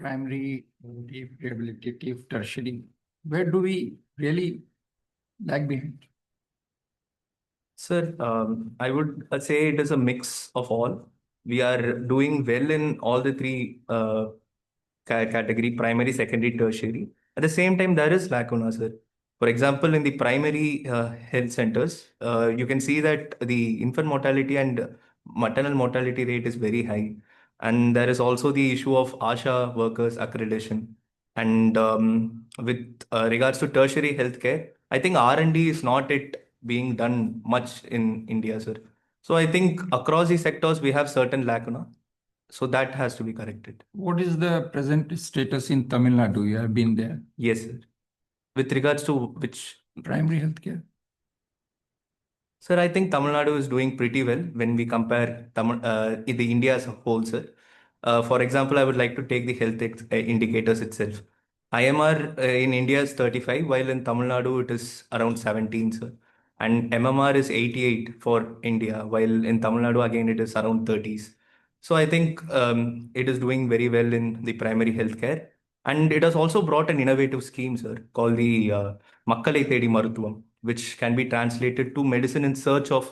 primary, deep, rehabilitative, tertiary, where do we really lag behind? Sir, I would say it is a mix of all. We are doing well in all the three category, primary, secondary, tertiary. At the same time, there is lacuna, sir. For example, in the primary health centers, you can see that the infant mortality and maternal mortality rate is very high. And there is also the issue of ASHA workers accreditation. And with regards to tertiary healthcare, I think R&D is not it being done much in India, sir. So I think across the sectors, we have certain lacuna. So that has to be corrected. What is the present status in Tamil Nadu? You have been there. Yes, sir. With regards to which? Primary healthcare. Sir, I think Tamil Nadu is doing pretty well when we compare in the India as a whole, sir. For example, I would like to take the indicators itself. IMR in India is 35, while in Tamil Nadu it is around 17, sir. And MMR is 88 for India, while in Tamil Nadu again it is around 30s. So I think it is doing very well in the primary healthcare. And it has also brought an innovative scheme, sir, called the Makkalai Thedi Maruthuvam, which can be translated to medicine in search of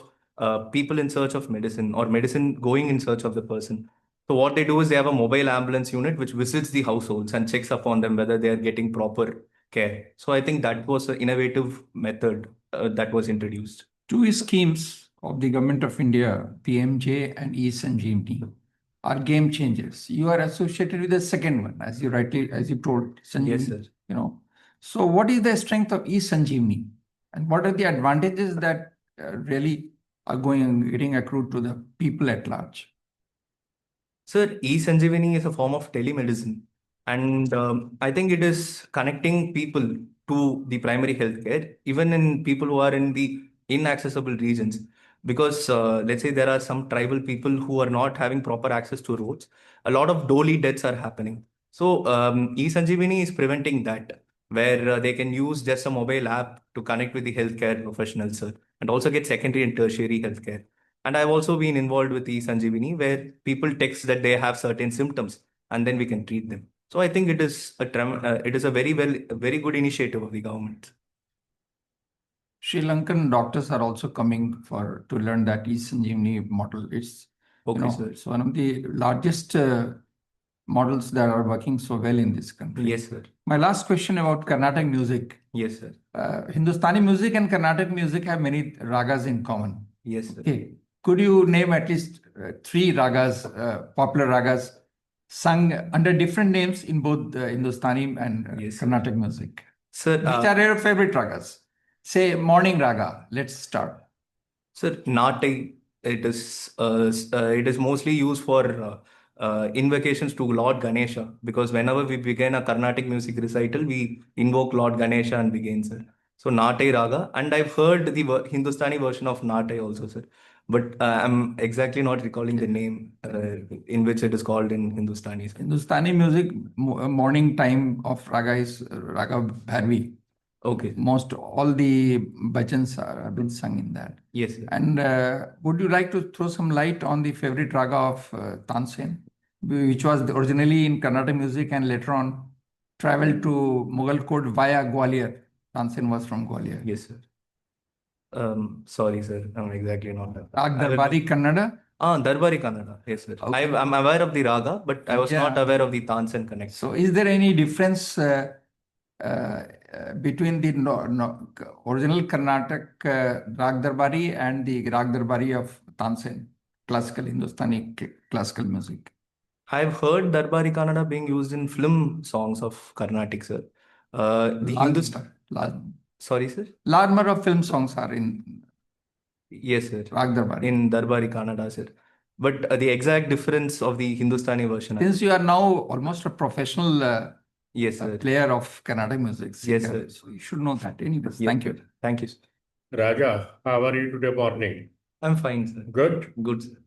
people in search of medicine or medicine going in search of the person. So what they do is they have a mobile ambulance unit which visits the households and checks upon them whether they are getting proper care. So I think that was an innovative method that was introduced. Two schemes of the government of India, PMJ and E-Sanjeevani, are game changers. You are associated with the second one, as you told, Sanjeevani. Yes, sir. So what is the strength of E-Sanjeevani? And what are the advantages that really are getting accrued to the people at large? Sir, e-Sanjeevani is a form of telemedicine. And I think it is connecting people to the primary healthcare, even in people who are in the inaccessible regions. Because let's say there are some tribal people who are not having proper access to roads. A lot of dolly deaths are happening. So e-Sanjeevani is preventing that, where they can use just a mobile app to connect with the healthcare professionals, sir, and also get secondary and tertiary healthcare. And I've also been involved with e-Sanjeevani where people text that they have certain symptoms and then we can treat them. So I think it is a very good initiative of the government. Sri Lankan doctors are also coming to learn that e-Sanjeevani model. It's one of the largest models that are working so well in this country. Yes, sir. My last question about Carnatic music. Yes, sir. Hindustani music and Carnatic music have many ragas in common. Yes, sir. Okay. Could you name at least three ragas, popular ragas, sung under different names in both Hindustani and Yes, Carnatic music? Sir, which are your favorite ragas? Say morning raga. Let's start. Sir, Nati, it is mostly used for invocations to Lord Ganesha, because whenever we begin a Carnatic music recital, we invoke Lord Ganesha and begin, sir. So Nate Raga, and I've heard the Hindustani version of Nate also, sir. But I'm exactly not recalling the name in which it is called in Hindustani. Sir. Hindustani music, morning time of raga is Raga Bharvi. Okay. Most all the bhajans have been sung in that. Yes, sir. And would you like to throw some light on the favorite raga of Tansen, which was originally in Carnatic music and later on traveled to Mughal court via Gwalior? Tansen was from Gwalior. Yes, sir. Sorry, sir. I'm exactly not that. Rag Darbari Kannada? Darbari Kannada. Yes, sir. Okay. I'm aware of the raga, but I was not aware of the Tansen connection. So is there any difference between the original Carnatic Rag Darbari and the Rag Darbari of Tansen, classical Hindustani classical music? I've heard Darbari Kannada being used in film songs of Carnatic, sir. The Hindustan. Sorry, sir. Large number of film songs are in. Yes, sir. Rag Darbari. In Darbari Kannada, sir. But the exact difference of the Hindustani version. Since you are now almost a professional yes, sir. Player of Carnatic music. Yes, sir. So you should know that. Anyways, yes, thank you. Thank you, sir. Raja, how are you today morning? I'm fine, sir. Good? Good, sir.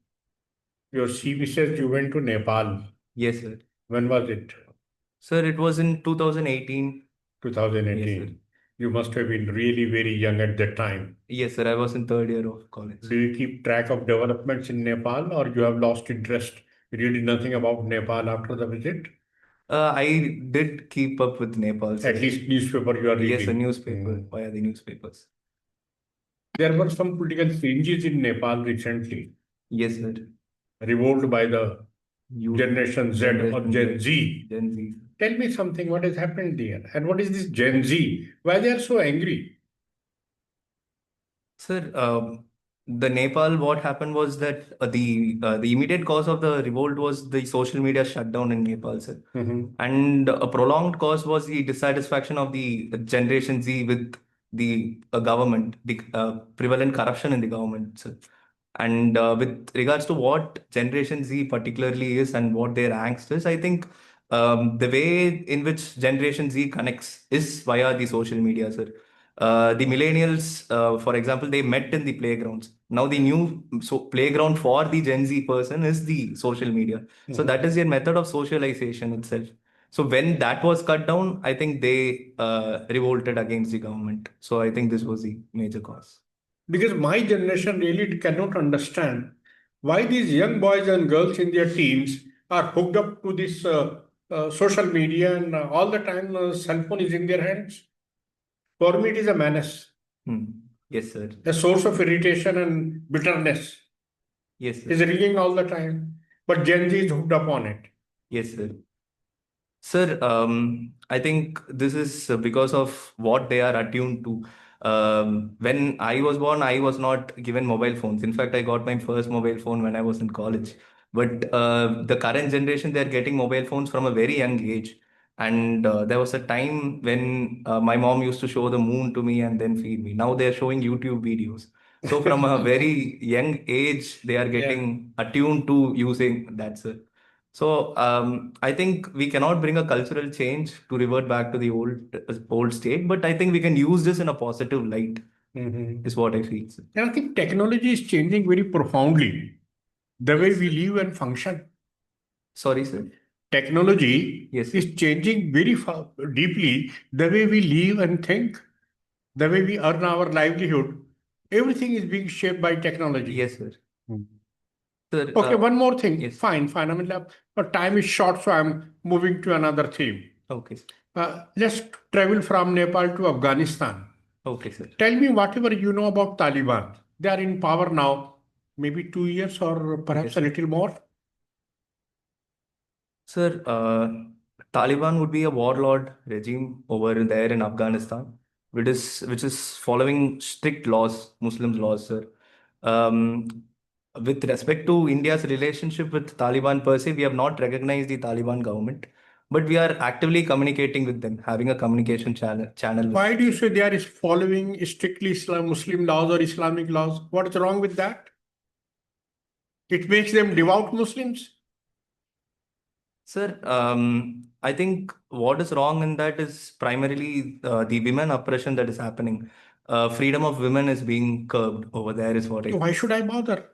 Your CV says you went to Nepal. Yes, sir. When was it? Sir, it was in 2018. 2018. Yes, sir. You must have been really very young at that time. Yes, sir. I was in third year of college. Do you keep track of developments in Nepal, or you have lost interest? You did nothing about Nepal after the visit? I did keep up with Nepal, sir. At least newspaper you are Yes, a reading. newspaper, via the newspapers. There were some political changes in Nepal recently, Yes, sir. revolted by the You Generation Z or Generation Gen Z. Gen Z. Tell me something, what has happened there? And what is this Gen Z? Why they are so angry? Sir, the Nepal, what happened was that the immediate cause of the revolt was the social media shutdown in Nepal, sir. And a prolonged cause was the dissatisfaction of the Generation Z with the government, the prevalent corruption in the government, sir. And with regards to what Generation Z particularly is and what their angst is, I think the way in which Generation Z connects is via the social media, sir. The millennials, for example, they met in the playgrounds. Now the new playground for the Gen Z person is the social media. So that is their method of socialization itself. So when that was cut down, I think they revolted against the government. So I think this was the major cause. Because my generation really cannot understand why these young boys and girls in their teens are hooked up to this social media and all the time cell phone is in their hands. For me, it is a menace, Yes, sir. a source of irritation and bitterness. Yes, sir. Is ringing all the time, but Gen Z is hooked up on it. Yes, sir. Sir, I think this is because of what they are attuned to. When I was born, I was not given mobile phones. In fact, I got my first mobile phone when I was in college. But the current generation, they're getting mobile phones from a very young age. And there was a time when my mom used to show the moon to me and then feed me. Now they're showing YouTube videos. So from a very young age, they are getting attuned to using that, sir. So I think we cannot bring a cultural change to revert back to the old state, but I think we can use this in a positive light, is what I feel, sir. And I think technology is changing very profoundly the way we live and function. Sorry, sir. Technology Yes, sir. is changing very deeply the way we live and think, the way we earn our livelihood. Everything is being shaped by technology. Yes, sir. Sir, Okay, one more thing. yes. Fine. I mean, time is short, so I'm moving to another theme. Okay, sir. Let's travel from Nepal to Afghanistan. Okay, sir. Tell me whatever you know about Taliban. They are in power now, maybe 2 years or perhaps Yes. a little more. Sir, Taliban would be a warlord regime over there in Afghanistan, which is following strict laws, Muslim laws, sir. With respect to India's relationship with Taliban per se, we have not recognized the Taliban government, but we are actively communicating with them, having a communication channel. Why do you say they are following strictly Muslim laws or Islamic laws? What is wrong with that? It makes them devout Muslims. Sir, I think what is wrong in that is primarily the women oppression that is happening. Freedom of women is being curbed over there, is what I. Why should I bother?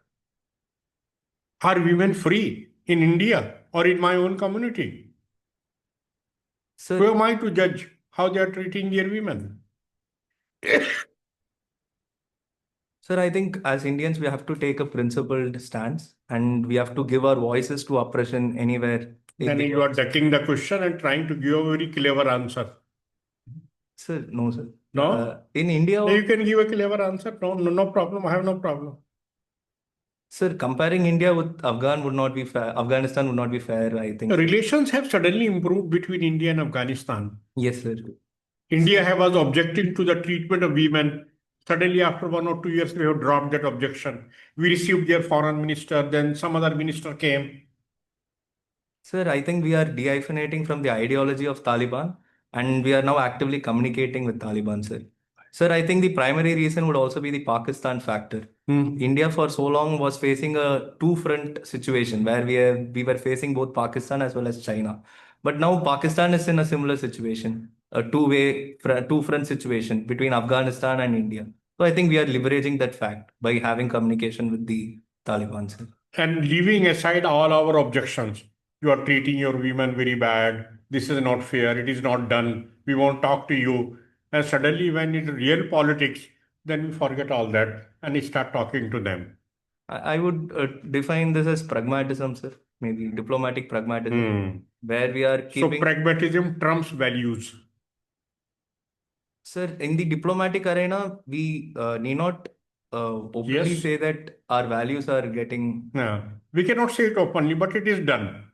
Are women free in India or in my own community? Sir, Who am I to judge how they are treating their women? Sir, I think as Indians, we have to take a principled stance and we have to give our voices to oppression anywhere. Then you are ducking the question and trying to give a very clever answer. Sir, no, sir. No? In India, You can give a clever answer. No problem. I have no problem. Sir, comparing India with Afghanistan would not be fair, I think. Relations have suddenly improved between India and Afghanistan. Yes, sir. India was objecting to the treatment of women. Suddenly, after 1 or 2 years, we have dropped that objection. We received their foreign minister, then some other minister came. Sir, I think we are de-hyphenating from the ideology of Taliban and we are now actively communicating with Taliban, sir. Sir, I think the primary reason would also be the Pakistan factor. India for so long was facing a two-front situation where we were facing both Pakistan as well as China. But now Pakistan is in a similar situation, a two-front situation between Afghanistan and India. So I think we are leveraging that fact by having communication with the Taliban, sir. And leaving aside all our objections, you are treating your women very bad. This is not fair. It is not done. We won't talk to you. And suddenly, when it's real politics, then we forget all that and we start talking to them. I would define this as pragmatism, sir. maybe diplomatic pragmatism, where we are So keeping. pragmatism trumps values. Sir, in the diplomatic arena, we need not openly Yes. say that our values are getting. Yeah. We cannot say it openly, but it is done.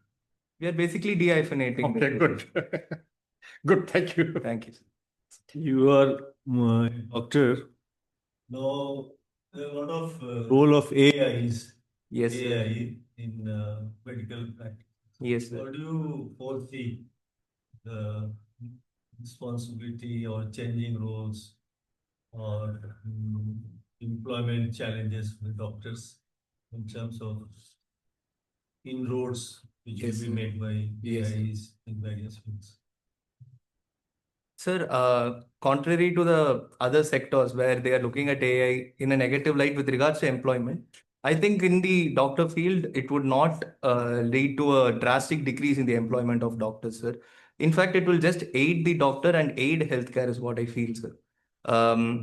We are basically de-hyphenating Okay, the good. Good, thank you. Thank you, sir. You are a doctor. Now, there are a lot of role of AIs, Yes, sir. AI in medical practice. Yes, sir. What do you foresee the responsibility or changing roles or employment challenges for doctors in terms of inroads which Yes, will be sir. made by Yes, sir. AIs in various fields? Sir, contrary to the other sectors where they are looking at AI in a negative light with regards to employment, I think in the doctor field, it would not lead to a drastic decrease in the employment of doctors, sir. In fact, it will just aid the doctor and aid healthcare, is what I feel, sir.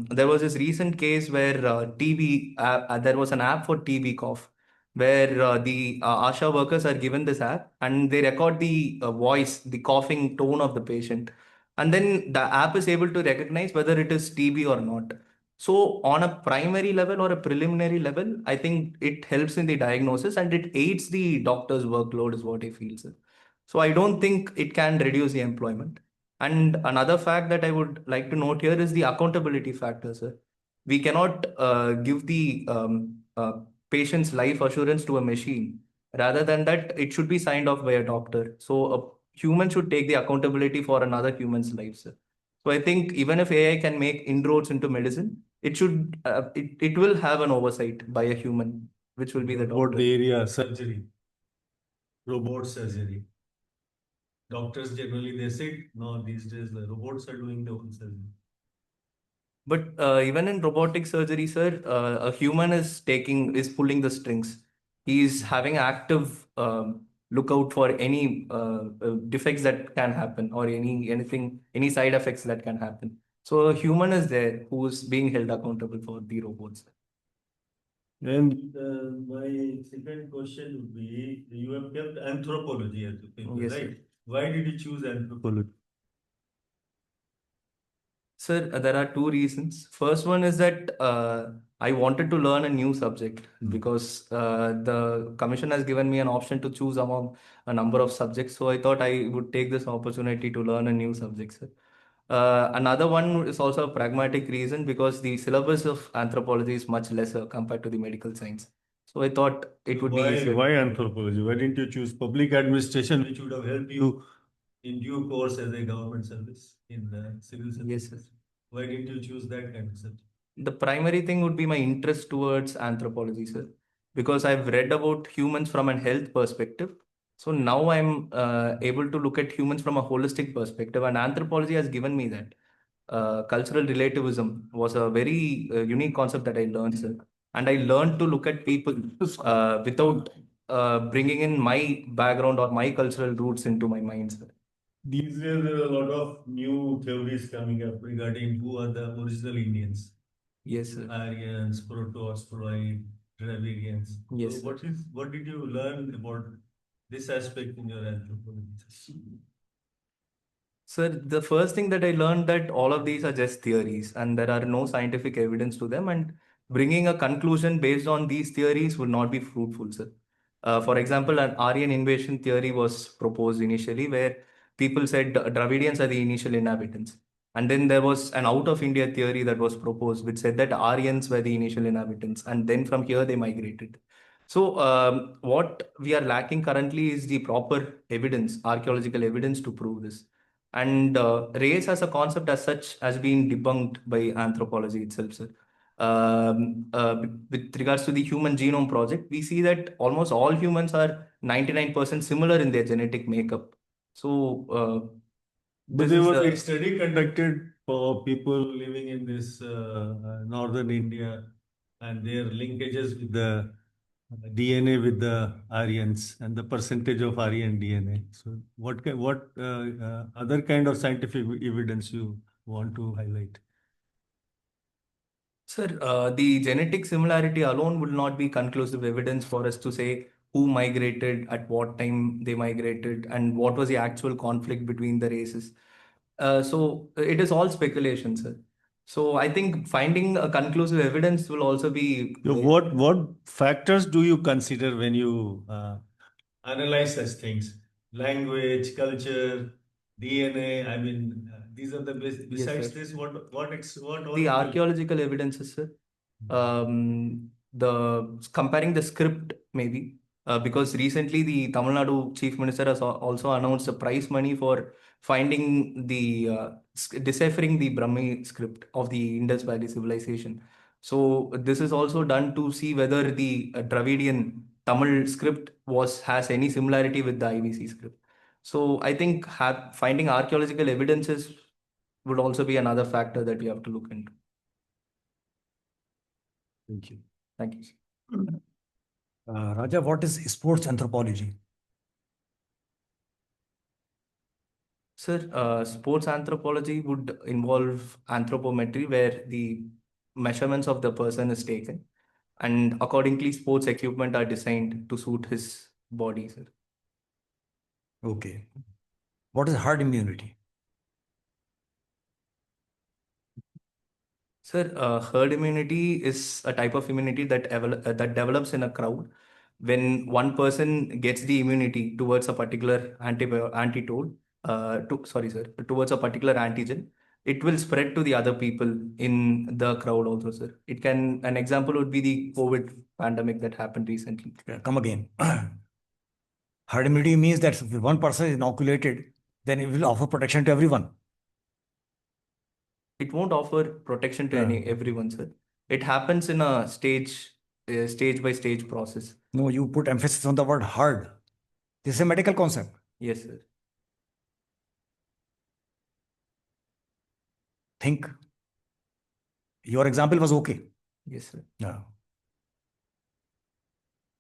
There was this recent case where there was an app for TB cough, where the ASHA workers are given this app and they record the voice, the coughing tone of the patient, and then the app is able to recognize whether it is TB or not. So on a primary level or a preliminary level, I think it helps in the diagnosis and it aids the doctor's workload, is what I feel, sir. So I don't think it can reduce the employment. And another fact that I would like to note here is the accountability factor, sir. We cannot give the patient's life assurance to a machine. Rather than that, it should be signed off by a doctor. So a human should take the accountability for another human's life, sir. So I think even if AI can make inroads into medicine, it will have an oversight by a human, which will be the What doctor. the area surgery, robot surgery. Doctors generally they sit. No, these days the robots are doing the whole surgery. But even in robotic surgery, sir, a human is pulling the strings. He's having active lookout for any defects that can happen or any side effects that can happen. So a human is there who's being held accountable for the robots. And my second question would be, you have kept anthropology as a paper, Yes, sir. right? Why did you choose anthropology? Sir, there are two reasons. First one is that I wanted to learn a new subject because the commission has given me an option to choose among a number of subjects. So I thought I would take this opportunity to learn a new subject, sir. Another one is also a pragmatic reason because the syllabus of anthropology is much lesser compared to the medical science. So I thought it would be easier. Why anthropology? Why didn't you choose public administration, which would have helped you in due course as a government service in the civil service? Yes, sir. Why didn't you choose that kind of subject? The primary thing would be my interest towards anthropology, sir, because I've read about humans from a health perspective. So now I'm able to look at humans from a holistic perspective, and anthropology has given me that. Cultural relativism was a very unique concept that I learned, sir. And I learned to look at people without bringing in my background or my cultural roots into my mind, sir. These days, there are a lot of new theories coming up regarding who are the original Indians. Yes, sir. Aryans, Proto-Australoid, Dravidians. Yes, So what did you learn about this aspect in your anthropology? Sir, the first thing that I learned that all of these are just theories and there are no scientific evidence to them, and bringing a conclusion based on these theories would not be fruitful, sir. For example, an Aryan invasion theory was proposed initially where people said Dravidians are the initial inhabitants. And then there was an out of India theory that was proposed, which said that Aryans were the initial inhabitants. And then from here they migrated. So, what we are lacking currently is the proper evidence, archaeological evidence to prove this. And race as a concept as such has been debunked by anthropology itself, sir. With regards to the Human Genome Project, we see that almost all humans are 99% similar in their genetic makeup. So, But this there is was the a study conducted for people living in this northern India and their linkages with the DNA with the Aryans and the percentage of Aryan DNA. So, what other kind of scientific evidence you want to highlight? Sir, the genetic similarity alone would not be conclusive evidence for us to say who migrated, at what time they migrated, and what was the actual conflict between the races. So it is all speculation, sir. So I think finding a conclusive evidence will also be So what factors do you consider when you analyze such things? Language, culture, DNA. I mean, these are the besides sir. this. What all The it will- archaeological evidences, sir. The comparing the script maybe because recently the Tamil Nadu Chief Minister has also announced a prize money for finding the deciphering the Brahmi script of the Indus Valley civilization. So this is also done to see whether the Dravidian Tamil script has any similarity with the IBC script. So I think finding archaeological evidences would also be another factor that we have to look into. Thank you. Thank you, sir. Raja, what is sports anthropology? Sir, sports anthropology would involve anthropometry, where the measurements of the person is taken, and accordingly, sports equipment are designed to suit his body, sir. Okay. What is herd immunity? Sir, herd immunity is a type of immunity that that develops in a crowd when one person gets the immunity towards a particular antidote, towards a particular antigen. It will spread to the other people in the crowd also, sir. An example would be the COVID pandemic that happened recently. Come again. Herd immunity means that if one person is inoculated, then it will offer protection to everyone. It won't offer protection to everyone, sir. It happens in a stage by stage process. No, you put emphasis on the word herd. This is a medical concept. Yes, sir. Think. Your example was okay. Yes, sir. Yeah.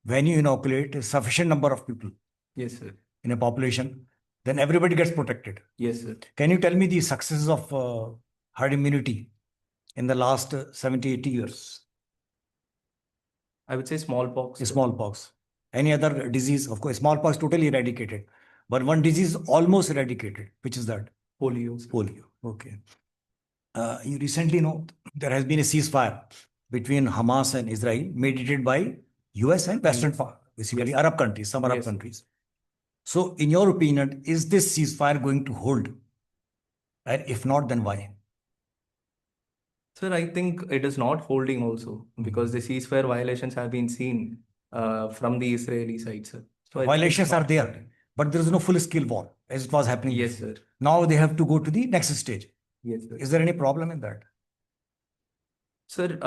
When you inoculate a sufficient number of people Yes, sir. in a population, then everybody gets protected. Yes, sir. Can you tell me the successes of herd immunity in the last 70, 80 years? I would say smallpox. Smallpox. Any other disease? Of course, smallpox totally eradicated. But one disease almost eradicated. Which is that? Polio. Sir. Polio. Okay. You recently know there has been a ceasefire between Hamas and Israel, mediated by US and Western, basically Arab countries, some Arab countries. So, in your opinion, is this ceasefire going to hold? And if not, then why? Sir, I think it is not holding also because the ceasefire violations have been seen from the Israeli side, sir. So violations are there, but there is no full-scale war as it was happening. Yes, sir. Now they have to go to the next stage. Yes, sir. Is there any problem in that? Sir,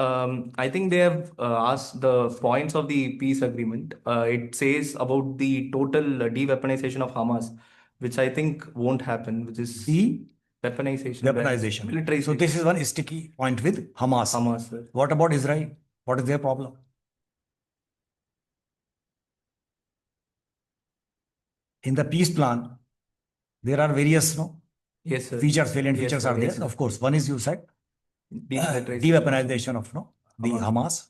I think they have asked the points of the peace agreement. It says about the total de-weaponization of Hamas, which I think won't happen, which is weaponization. Militarization. So this is one sticky point with Hamas. Hamas, sir. What about Israel? What is their problem? In the peace plan, there are various Yes, sir. salient Yes, features sir. are there. Yes, sir. Of course, one is you said demilitarization of the Hamas,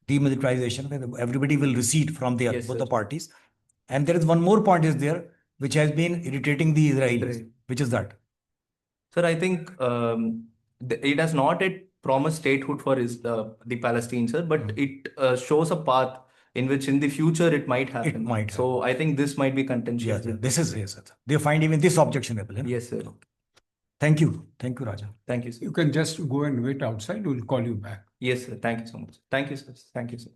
demilitarization, where everybody will recede from there, Yes, both sir. the parties. And there is one more point is there, which has been irritating the Israelis. Which is that? Sir, I think it has not yet promised statehood for the Palestinians, sir, but it shows a path in which in the future it might happen. It might So I think this might be contentious. Yes, this is, yes, they find even this objectionable. Yes, sir. Thank you. Thank you, Raja. Thank you, sir. You can just go and wait outside. We'll call you back. Yes, sir. Thank you so much. Thank you, sir. Thank you, sir.